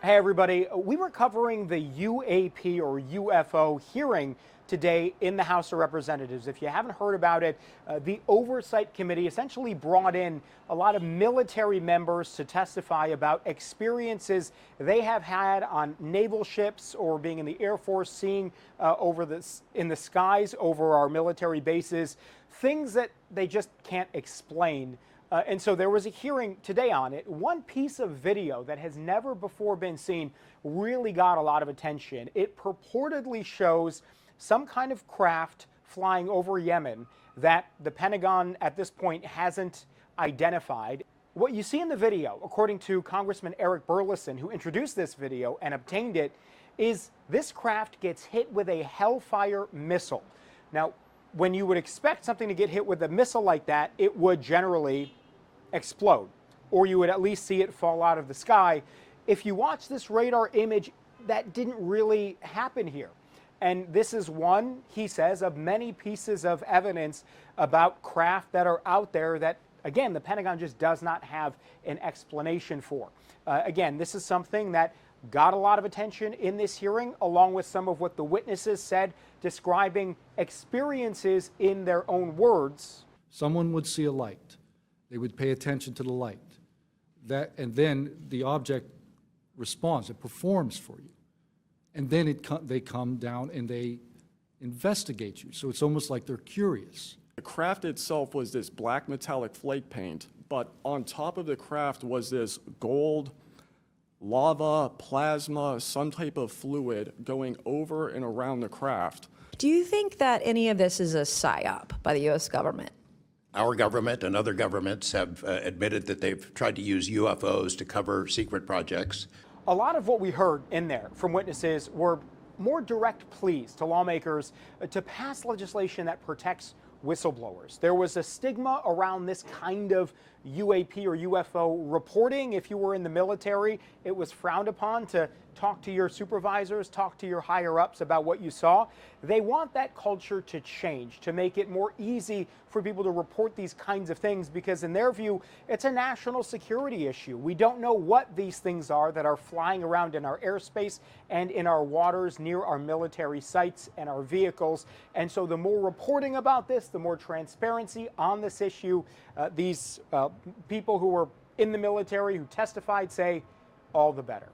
Hey, everybody. We were covering the UAP or UFO hearing today in the House of Representatives. If you haven't heard about it, the Oversight Committee essentially brought in a lot of military members to testify about experiences they have had on naval ships or being in the Air Force, seeing in the skies over our military bases, things that they just can't explain. And so there was a hearing today on it. One piece of video that has never before been seen really got a lot of attention. It purportedly shows some kind of craft flying over Yemen that the Pentagon at this point hasn't identified. What you see in the video, according to Congressman Eric Burlison, who introduced this video and obtained it, is this craft gets hit with a Hellfire missile. Now, when you would expect something to get hit with a missile like that, it would generally explode, or you would at least see it fall out of the sky. If you watch this radar image, that didn't really happen here. And this is one, he says, of many pieces of evidence about craft that are out there that, again, the Pentagon just does not have an explanation for. Again, this is something that got a lot of attention in this hearing, along with some of what the witnesses said, describing experiences in their own words. Someone would see a light. They would pay attention to the light. And then the object responds, it performs for you. And then they come down and they investigate you. So it's almost like they're curious. The craft itself was this black metallic flake paint, but on top of the craft was this gold, lava, plasma, some type of fluid going over and around the craft. Do you think that any of this is a psyop by the U.S. government? Our government and other governments have admitted that they've tried to use UFOs to cover secret projects. A lot of what we heard in there from witnesses were more direct pleas to lawmakers to pass legislation that protects whistleblowers. There was a stigma around this kind of UAP or UFO reporting. If you were in the military, it was frowned upon to talk to your supervisors, talk to your higher ups about what you saw. They want that culture to change, to make it more easy for people to report these kinds of things, because in their view, it's a national security issue. We don't know what these things are that are flying around in our airspace and in our waters near our military sites and our vehicles. And so the more reporting about this, the more transparency on this issue, these people who were in the military who testified say, all the better.